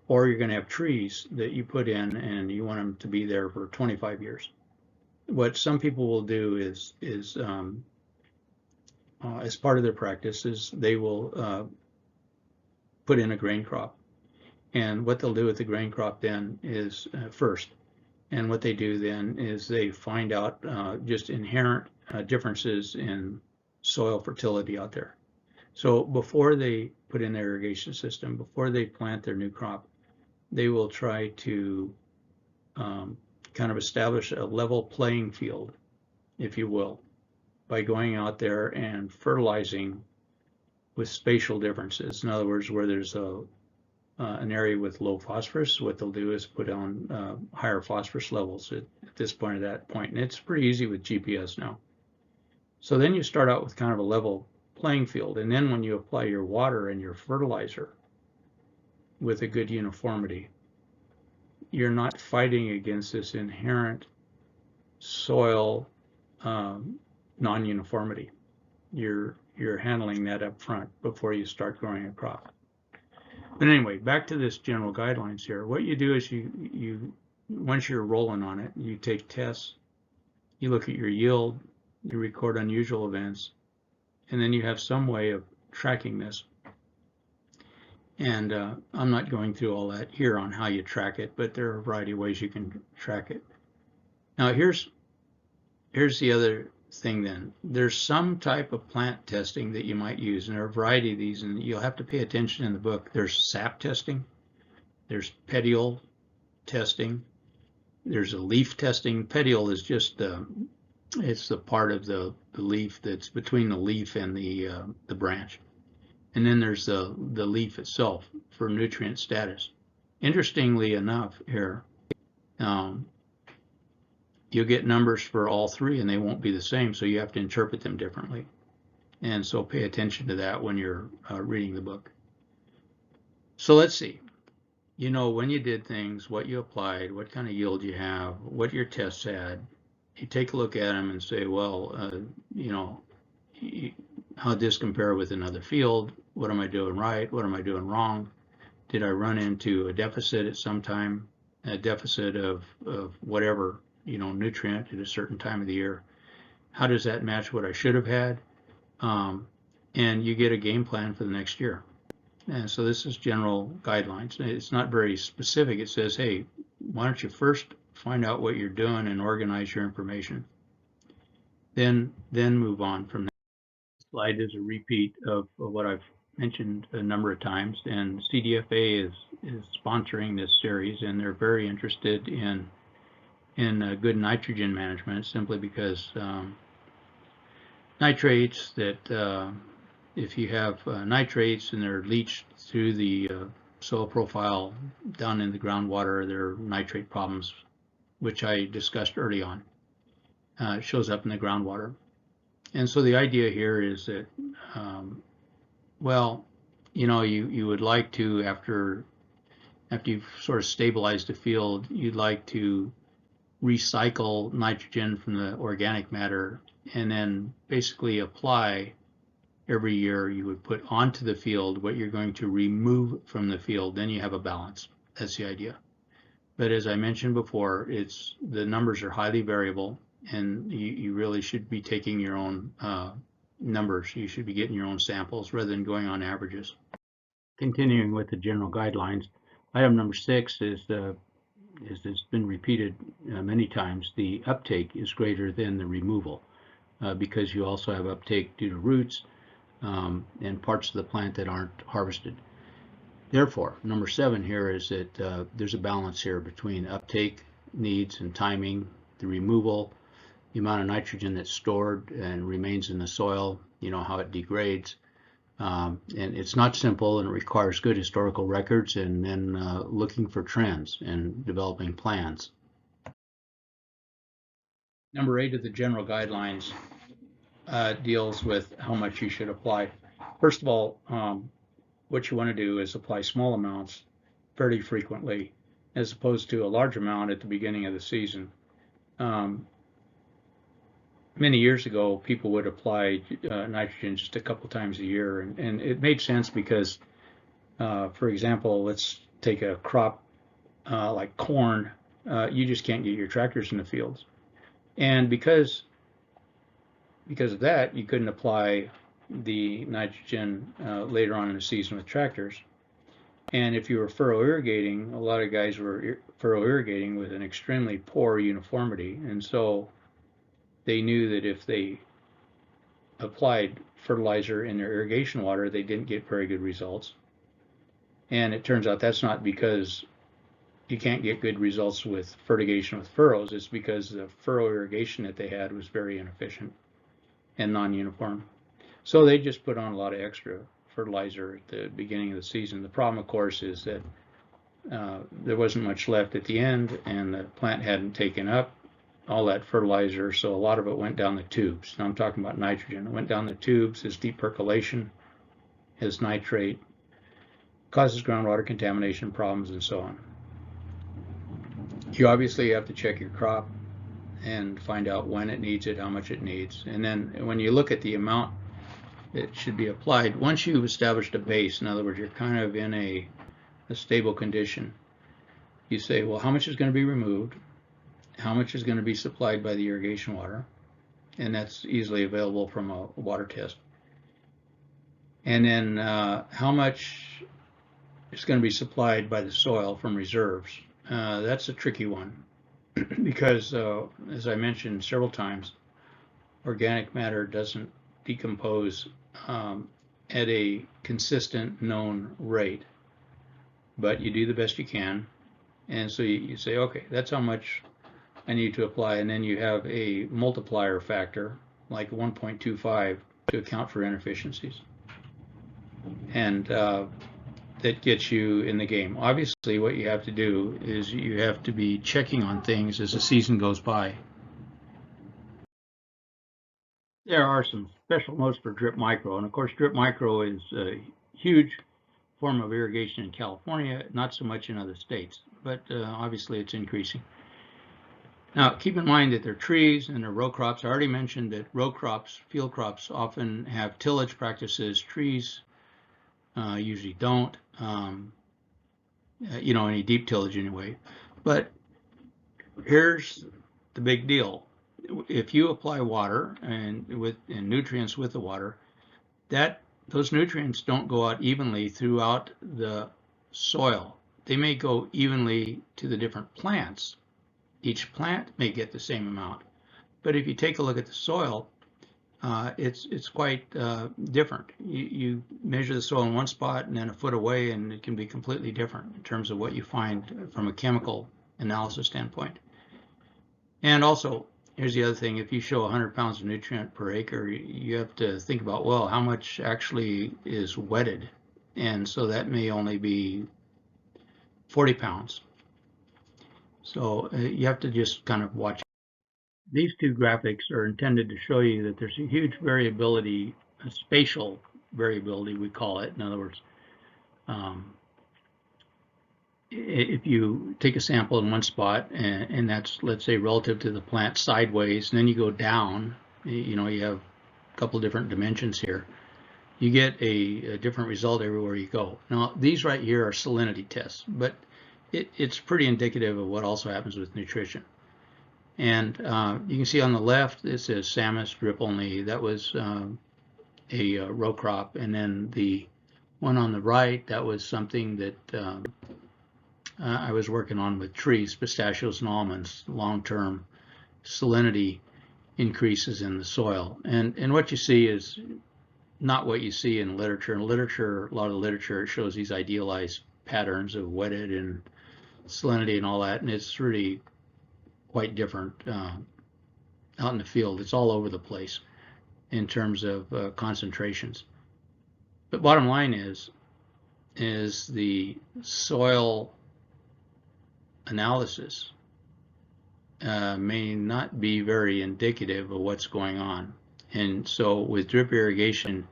Or you're going to have trees that you put in and you want them to be there for 25 years. What some people will do is as part of their practice is they will put in a grain crop. And what they'll do with the grain crop then is first, and what they do then is they find out just inherent differences in soil fertility out there. So before they put in their irrigation system, before they plant their new crop, they will try to kind of establish a level playing field, if you will, by going out there and fertilizing with spatial differences. In other words, where there's an area with low phosphorus, what they'll do is put on higher phosphorus levels at this point or that point. And it's pretty easy with GPS now. So then you start out with kind of a level playing field. And then when you apply your water and your fertilizer with a good uniformity, you're not fighting against this inherent soil non-uniformity. You're handling that up front before you start growing a crop. But anyway, back to this general guidelines here. What you do is you once you're rolling on it, you take tests, you look at your yield, you record unusual events, and then you have some way of tracking this. And I'm not going through all that here on how you track it, but there are a variety of ways you can track it. Now here's the other thing then. There's some type of plant testing that you might use, and there are a variety of these, and you'll have to pay attention in the book. There's sap testing, there's petiole testing, there's a leaf testing. Petiole is just it's the part of the leaf that's between the leaf and the branch. And then there's the leaf itself for nutrient status. Interestingly enough here, you'll get numbers for all three and they won't be the same, so you have to interpret them differently. And so pay attention to that when you're reading the book. So let's see. You know when you did things, what you applied, what kind of yield you have, what your tests had. You take a look at them and say, well, you know, how'd this compare with another field? What am I doing right? What am I doing wrong? Did I run into a deficit at some time, a deficit of whatever, you know, nutrient at a certain time of the year? How does that match what I should have had? And you get a game plan for the next year. And so this is general guidelines. It's not very specific. It says, hey, why don't you first find out what you're doing and organize your information. Then move on from that. This slide is a repeat of what I've mentioned a number of times, and CDFA is sponsoring this series, and they're very interested in good nitrogen management, simply because nitrates that if you have nitrates and they're leached through the soil profile down in the groundwater, there are nitrate problems, which I discussed early on. It shows up in the groundwater. And so the idea here is that, well, you know, you would like to, after you've sort of stabilized the field, you'd like to recycle nitrogen from the organic matter and then basically apply every year. You would put onto the field what you're going to remove from the field. Then you have a balance. That's the idea. But as I mentioned before, the numbers are highly variable, and you really should be taking your own numbers. You should be getting your own samples rather than going on averages. Continuing with the general guidelines, item number 6 is it's been repeated many times. The uptake is greater than the removal because you also have uptake due to roots and parts of the plant that aren't harvested. Therefore, number 7 here is that there's a balance here between uptake needs and timing, the removal, the amount of nitrogen that's stored and remains in the soil, you know, how it degrades. And it's not simple, and it requires good historical records and then looking for trends and developing plans. Number 8 of the general guidelines deals with how much you should apply. First of all, what you want to do is apply small amounts fairly frequently, as opposed to a large amount at the beginning of the season. Many years ago, people would apply nitrogen just a couple times a year, and it made sense because, for example, let's take a crop like corn. You just can't get your tractors in the fields, and because of that, you couldn't apply the nitrogen later on in the season with tractors. And if you were furrow irrigating, a lot of guys were furrow irrigating with an extremely poor uniformity, and so they knew that if they applied fertilizer in their irrigation water, they didn't get very good results. And it turns out that's not because you can't get good results with fertigation with furrows, it's because the furrow irrigation that they had was very inefficient and non-uniform. So they just put on a lot of extra fertilizer at the beginning of the season. The problem, of course, is that there wasn't much left at the end, and the plant hadn't taken up all that fertilizer, so a lot of it went down the tubes. Now I'm talking about nitrogen. It went down the tubes as deep percolation, as nitrate, causes groundwater contamination problems, and so on. You obviously have to check your crop and find out when it needs it, how much it needs. And then when you look at the amount that should be applied, once you've established a base, in other words, you're kind of in a stable condition, you say, well, how much is going to be removed? How much is going to be supplied by the irrigation water? And that's easily available from a water test. And then how much is going to be supplied by the soil from reserves? That's a tricky one because, as I mentioned several times, organic matter doesn't decompose at a consistent known rate, but you do the best you can. And so you say, okay, that's how much I need to apply, and then you have a multiplier factor like 1.25 to account for inefficiencies, and that gets you in the game. Obviously, what you have to do is you have to be checking on things as the season goes by. There are some special notes for drip micro, and of course drip micro is a huge form of irrigation in California, not so much in other states, but obviously it's increasing. Now, keep in mind that they're trees and they're row crops. I already mentioned that row crops, field crops, often have tillage practices. Trees usually don't, any deep tillage anyway. But here's the big deal. If you apply water and nutrients with the water, those nutrients don't go out evenly throughout the soil. They may go evenly to the different plants. Each plant may get the same amount, but if you take a look at the soil, it's quite different. You measure the soil in one spot and then a foot away, and it can be completely different in terms of what you find from a chemical analysis standpoint. And also, here's the other thing: if you show 100 pounds of nutrient per acre, you have to think about, well, how much actually is wetted, and so that may only be 40 pounds. So you have to just kind of watch. These two graphics are intended to show you that there's a huge variability, a spatial variability we call it. In other words, if you take a sample in one spot and that's, let's say, relative to the plant sideways, and then you go down, you have a couple different dimensions here, you get a different result everywhere you go. Now, these right here are salinity tests, but it's pretty indicative of what also happens with nutrition. And you can see on the left, it says Samus drip only. That was a row crop. And then the one on the right, that was something that I was working on with trees, pistachios and almonds, long-term salinity increases in the soil. And what you see is not what you see in literature. In literature, a lot of the literature shows these idealized patterns of wetted and salinity and all that, and it's really quite different out in the field. It's all over the place in terms of concentrations. But bottom line is the soil analysis may not be very indicative of what's going on. And so with drip irrigation,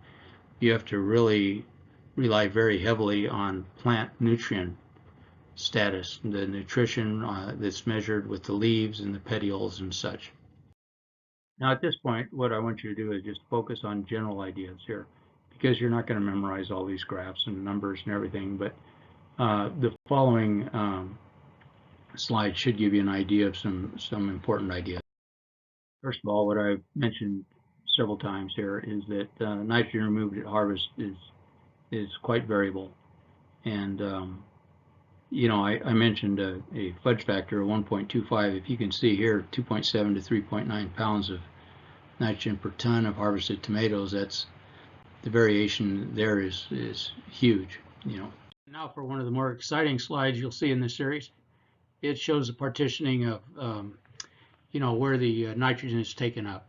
you have to really rely very heavily on plant nutrient status, the nutrition that's measured with the leaves and the petioles and such. Now at this point, what I want you to do is just focus on general ideas here, because you're not going to memorize all these graphs and numbers and everything, but the following slide should give you an idea of some important ideas. First of all, what I've mentioned several times here is that nitrogen removed at harvest is quite variable, and I mentioned a fudge factor of 1.25. If you can see here, 2.7 to 3.9 pounds of nitrogen per ton of harvested tomatoes. That's the variation there is huge. Now for one of the more exciting slides you'll see in this series. it shows the partitioning of where the nitrogen is taken up.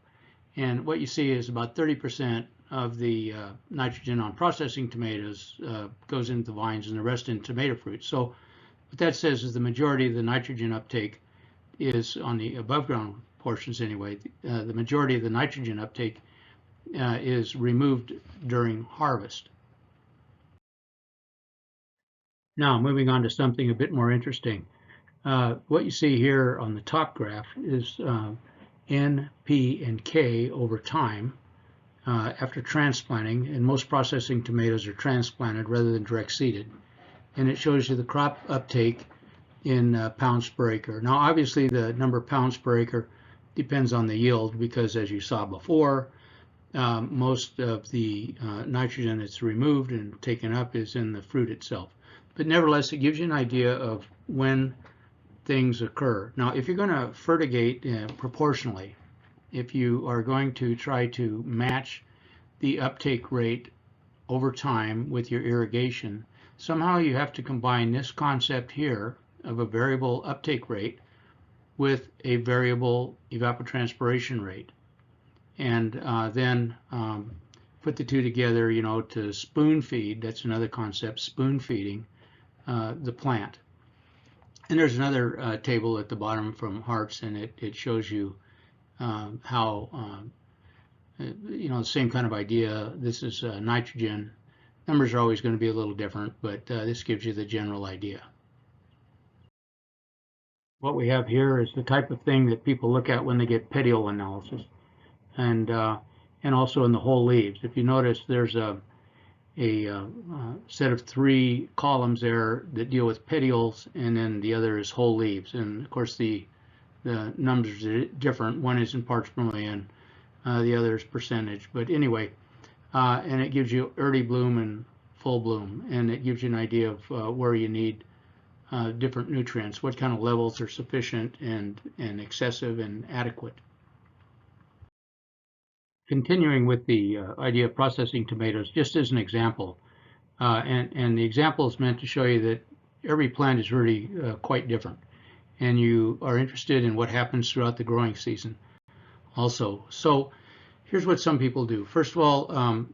And what you see is about 30% of the nitrogen on processing tomatoes goes into the vines and the rest in tomato fruit. So what that says is the majority of the nitrogen uptake is on the above ground portions anyway. The majority of the nitrogen uptake is removed during harvest. Now moving on to something a bit more interesting. What you see here on the top graph is N, P, and K over time after transplanting, and most processing tomatoes are transplanted rather than direct seeded. And it shows you the crop uptake in pounds per acre. Now obviously the number of pounds per acre depends on the yield, because as you saw before, most of the nitrogen that's removed and taken up is in the fruit itself. But nevertheless, it gives you an idea of when things occur. Now, if you're going to fertigate proportionally, if you are going to try to match the uptake rate over time with your irrigation, somehow you have to combine this concept here of a variable uptake rate with a variable evapotranspiration rate, and then put the two together, to spoon feed. That's another concept, spoon feeding the plant. And there's another table at the bottom from Hartz, and it shows you how, the same kind of idea. This is nitrogen. Numbers are always going to be a little different, but this gives you the general idea. What we have here is the type of thing that people look at when they get petiole analysis, and also in the whole leaves. If you notice, there's a set of 3 columns there that deal with petioles, and then the other is whole leaves. And of course the numbers are different. One is in parts per million, the other is percentage. But anyway, and it gives you early bloom and full bloom, and it gives you an idea of where you need different nutrients, what kind of levels are sufficient and excessive and adequate. Continuing with the idea of processing tomatoes, just as an example, and the example is meant to show you that every plant is really quite different, and you are interested in what happens throughout the growing season also. So here's what some people do. First of all,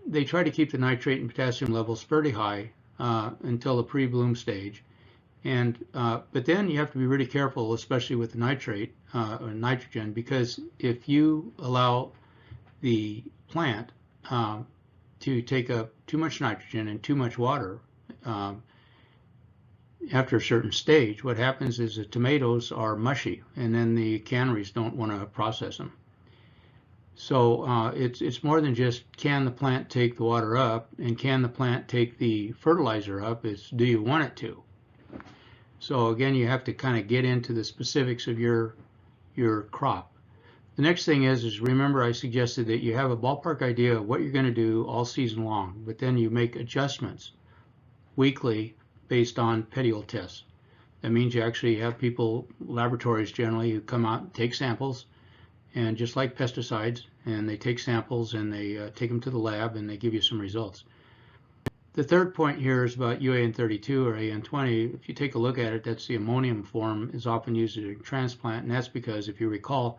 they try to keep the nitrate and potassium levels fairly high until the pre-bloom stage, and but then you have to be really careful, especially with the nitrate or nitrogen, because if you allow the plant to take up too much nitrogen and too much water after a certain stage, what happens is the tomatoes are mushy, and then the canneries don't want to process them. So it's more than just can the plant take the water up and can the plant take the fertilizer up, it's do you want it to. So again, you have to kind of get into the specifics of your crop. The next thing is remember I suggested that you have a ballpark idea of what you're going to do all season long, but then you make adjustments weekly based on petiole tests. That means you actually have people, laboratories generally, who come out and take samples, and just like pesticides, and they take samples and they take them to the lab and they give you some results. The third point here is about UAN32 or AN20. If you take a look at it, that's the ammonium form, is often used in transplant, and that's because, if you recall,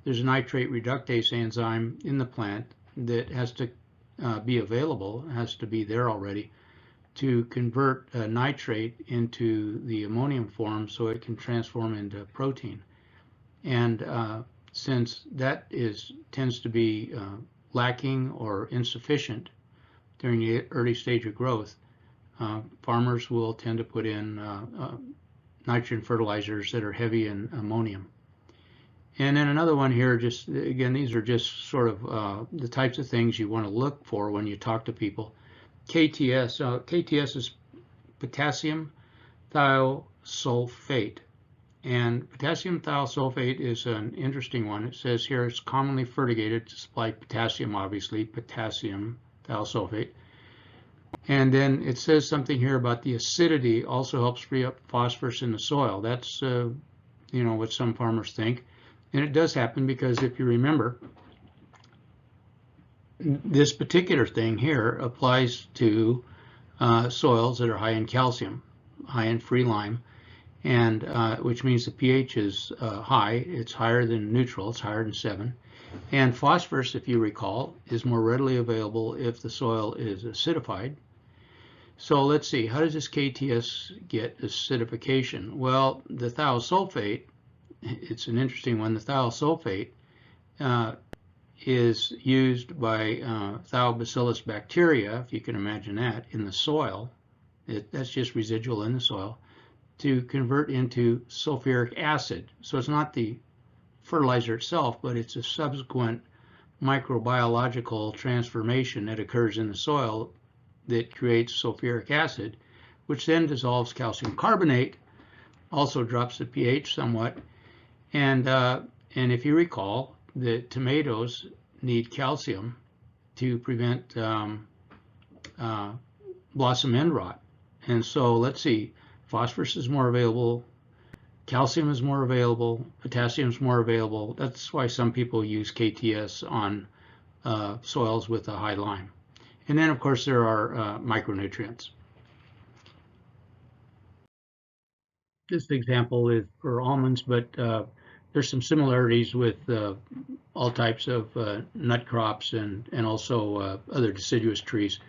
there's a nitrate reductase enzyme in the plant that has to be available, has to be there already, to convert nitrate into the ammonium form so it can transform into protein. And since that tends to be lacking or insufficient during the early stage of growth, farmers will tend to put in nitrogen fertilizers that are heavy in ammonium. And then another one here, just again, these are just sort of the types of things you want to look for when you talk to people. KTS, KTS is potassium thiosulfate. And potassium thiosulfate is an interesting one. It says here it's commonly fertigated to supply potassium, obviously, potassium thiosulfate. And then it says something here about the acidity also helps free up phosphorus in the soil. That's what some farmers think. And it does happen because, if you remember, this particular thing here applies to soils that are high in calcium, high in free lime. and which means the pH is high. It's higher than neutral. It's higher than 7. And phosphorus, if you recall, is more readily available if the soil is acidified. So let's see, how does this KTS get acidification? Well, the thiosulfate, it's an interesting one. The thiosulfate is used by thiobacillus bacteria, if you can imagine that, in the soil. That's just residual in the soil, to convert into sulfuric acid. So it's not the fertilizer itself, but it's a subsequent microbiological transformation that occurs in the soil that creates sulfuric acid, which then dissolves calcium carbonate, also drops the pH somewhat. And if you recall, the tomatoes need calcium to prevent blossom end rot. And so let's see, phosphorus is more available, calcium is more available, potassium is more available. That's why some people use KTS on soils with a high lime. And then, of course, there are micronutrients. This example is for almonds, but there's some similarities with all types of nut crops and also other deciduous trees.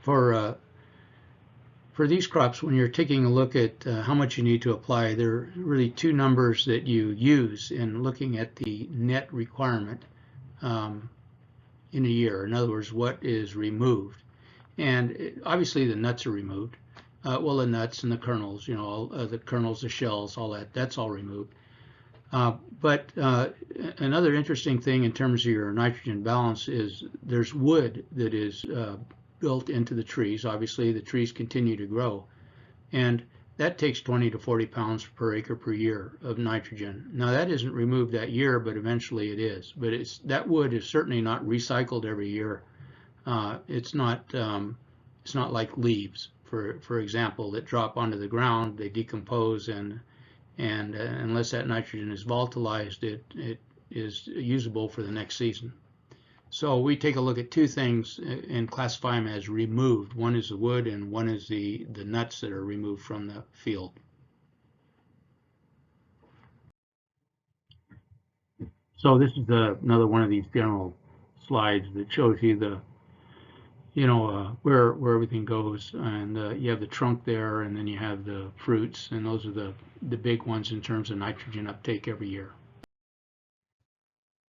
For these crops, when you're taking a look at how much you need to apply, there are really two numbers that you use in looking at the net requirement in a year. In other words, what is removed. And obviously the nuts are removed. Well, the nuts and the kernels, you know, the kernels, the shells, all that, that's all removed. But another interesting thing in terms of your nitrogen balance is there's wood that is built into the trees. Obviously, the trees continue to grow, and that takes 20 to 40 pounds per acre per year of nitrogen. Now, that isn't removed that year, but eventually it is. But that wood is certainly not recycled every year. It's not like leaves, for example, that drop onto the ground, they decompose, and unless that nitrogen is volatilized, it is usable for the next season. So we take a look at two things and classify them as removed. One is the wood, and one is the nuts that are removed from the field. So this is another one of these general slides that shows you the where everything goes, and you have the trunk there, and then you have the fruits, and those are the big ones in terms of nitrogen uptake every year.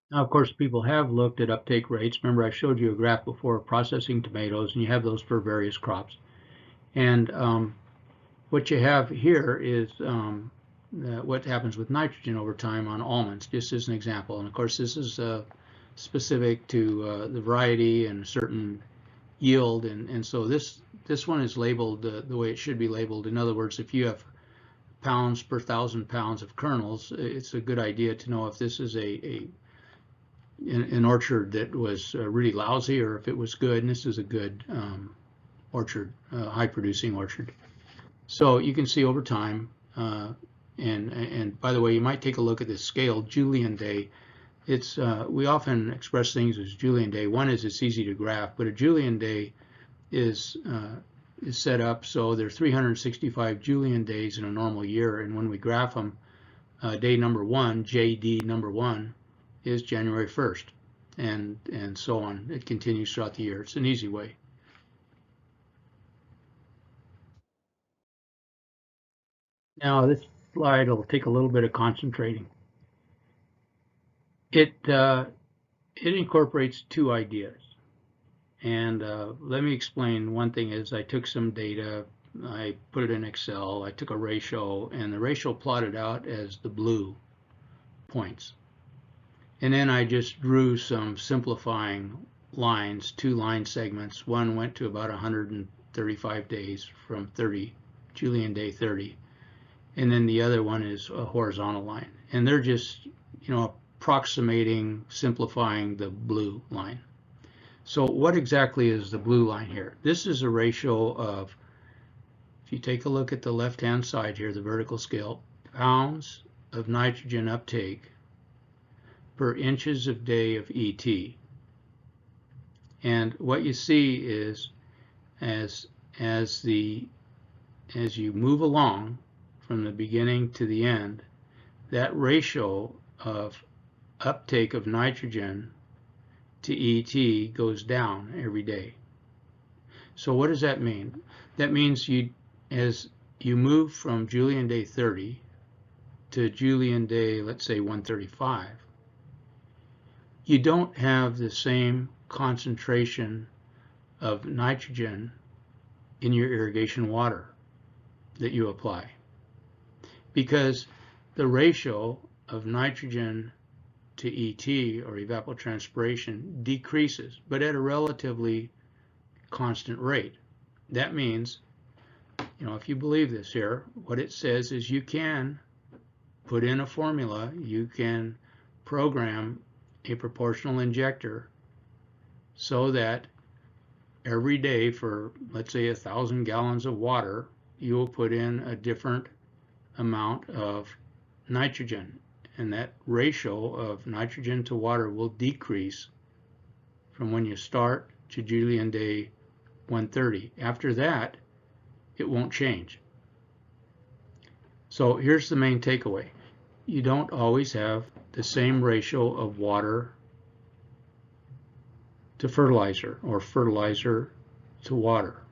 Now, of course, people have looked at uptake rates. Remember, I showed you a graph before of processing tomatoes, and you have those for various crops. And what you have here is what happens with nitrogen over time on almonds, just as an example. And of course, this is specific to the variety and certain yield, and so this one is labeled the way it should be labeled. In other words, if you have pounds per 1,000 pounds of kernels, it's a good idea to know if this is an orchard that was really lousy or if it was good, and this is a good orchard, high producing orchard. So you can see over time, and by the way, you might take a look at this scale, Julian day. It's we often express things as Julian day. One is it's easy to graph, but a Julian day is set up so there are 365 Julian days in a normal year, and when we graph them, day number 1, JD number 1, is January 1st, and so on. It continues throughout the year. It's an easy way. Now this slide will take a little bit of concentrating. It incorporates two ideas, and let me explain. One thing is I took some data, I put it in Excel, I took a ratio, and the ratio plotted out as the blue points. And then I just drew some simplifying lines, two line segments. One went to about 135 days from 30, Julian day 30. And then the other one is a horizontal line. And they're just, approximating, simplifying the blue line. So what exactly is the blue line here? This is a ratio of, if you take a look at the left-hand side here, the vertical scale, pounds of nitrogen uptake per inches of day of ET. And what you see is as you move along from the beginning to the end, that ratio of uptake of nitrogen to ET goes down every day. So what does that mean? That means as you move from Julian day 30 to Julian day, let's say 135, you don't have the same concentration of nitrogen in your irrigation water that you apply, because the ratio of nitrogen to ET, or evapotranspiration, decreases, but at a relatively constant rate. That means, if you believe this here, what it says is you can put in a formula, you can program a proportional injector so that every day for, let's say, 1,000 gallons of water, you will put in a different amount of nitrogen, and that ratio of nitrogen to water will decrease from when you start to Julian day 130. After that, it won't change. So here's the main takeaway. You don't always have the same ratio of water to fertilizer or fertilizer to water.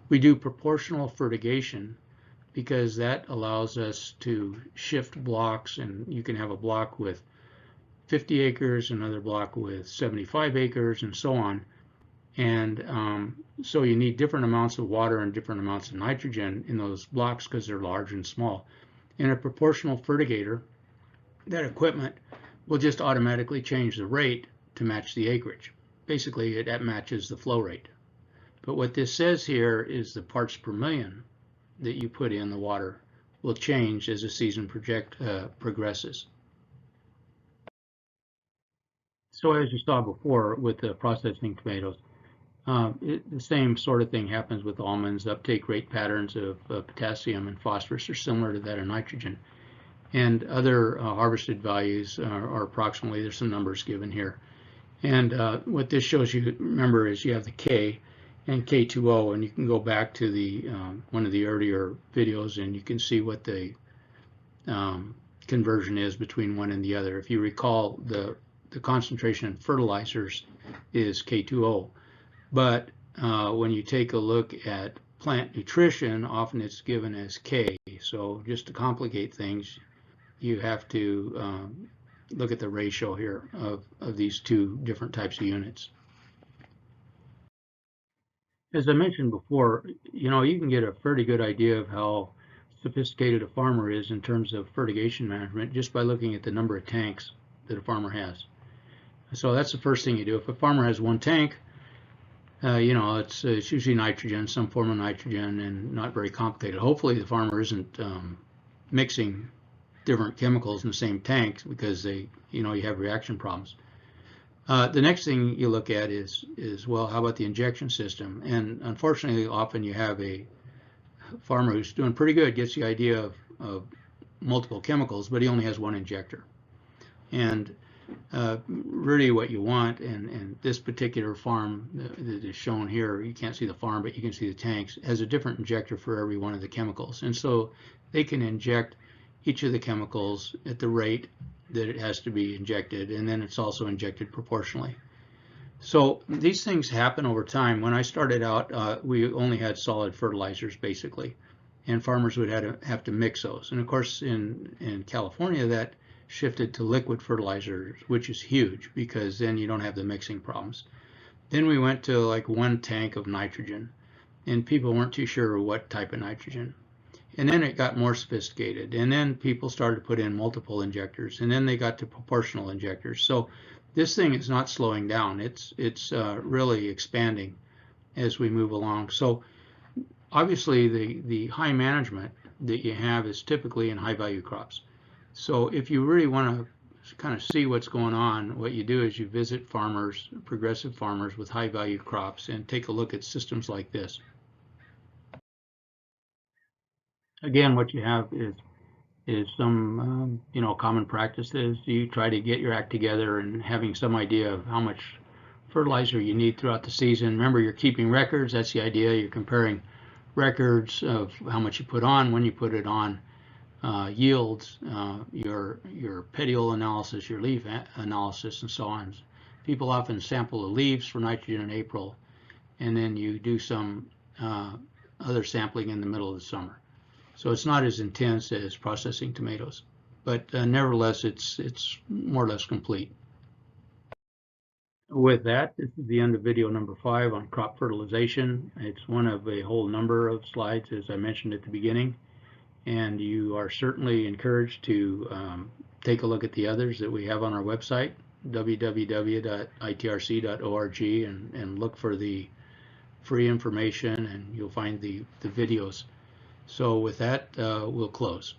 We do proportional fertigation because that allows us to shift blocks, and you can have a block with 50 acres, another block with 75 acres, and so on. And so you need different amounts of water and different amounts of nitrogen in those blocks because they're large and small. In a proportional fertigator, that equipment will just automatically change the rate to match the acreage. Basically, that matches the flow rate. But what this says here is the parts per million that you put in the water will change as the season progresses. So as you saw before with the processing tomatoes, the same sort of thing happens with almonds. Uptake rate patterns of potassium and phosphorus are similar to that of nitrogen. And other harvested values are approximately, there's some numbers given here. And what this shows you, remember, is you have the K and K2O, and you can go back to the one of the earlier videos and you can see what the conversion is between one and the other. If you recall, the concentration in fertilizers is K2O, but when you take a look at plant nutrition, often it's given as K. So just to complicate things, you have to look at the ratio here of these two different types of units. As I mentioned before, you can get a pretty good idea of how sophisticated a farmer is in terms of fertigation management just by looking at the number of tanks that a farmer has. So that's the first thing you do. If a farmer has one tank, it's usually nitrogen, some form of nitrogen, and not very complicated. Hopefully the farmer isn't mixing different chemicals in the same tanks because you have reaction problems. The next thing you look at is well, how about the injection system? And unfortunately, often you have a farmer who's doing pretty good, gets the idea of multiple chemicals, but he only has one injector. And really what you want, and this particular farm that is shown here, you can't see the farm, but you can see the tanks, has a different injector for every one of the chemicals. And so they can inject each of the chemicals at the rate that it has to be injected, and then it's also injected proportionally. So these things happen over time. When I started out, we only had solid fertilizers basically, and farmers would have to mix those. And of course in California that shifted to liquid fertilizers, which is huge because then you don't have the mixing problems. Then we went to like one tank of nitrogen, and people weren't too sure what type of nitrogen. And then it got more sophisticated, and then people started to put in multiple injectors, and then they got to proportional injectors. So this thing is not slowing down. It's really expanding as we move along. So obviously the high management that you have is typically in high value crops. So if you really want to kind of see what's going on, what you do is you visit farmers, progressive farmers with high value crops, and take a look at systems like this. Again, what you have is some common practices. You try to get your act together and having some idea of how much fertilizer you need throughout the season. Remember, you're keeping records. That's the idea. You're comparing records of how much you put on, when you put it on, yields, your petiole analysis, your leaf analysis, and so on. People often sample the leaves for nitrogen in April, and then you do some other sampling in the middle of the summer. So it's not as intense as processing tomatoes, but nevertheless, it's more or less complete. With that, this is the end of video number 5 on crop fertilization. It's one of a whole number of slides, as I mentioned at the beginning, and you are certainly encouraged to take a look at the others that we have on our website, www.itrc.org, and look for the free information, and you'll find the videos. So with that, we'll close.